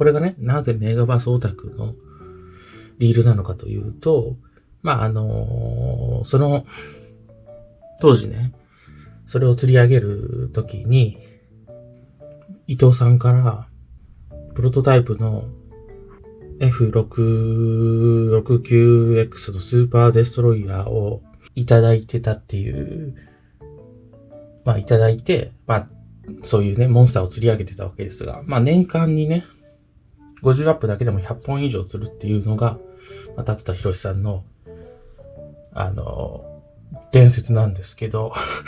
これがね、なぜメガバスオタクのリールなのかというと、その、当時ね、それを釣り上げるときに、伊藤さんから、プロトタイプの F669X のスーパーデストロイヤーをいただいてたっていう、いただいて、そういうね、モンスターを釣り上げてたわけですが、年間にね、50アップだけでも100本以上するっていうのが、達田博さんの、伝説なんですけど、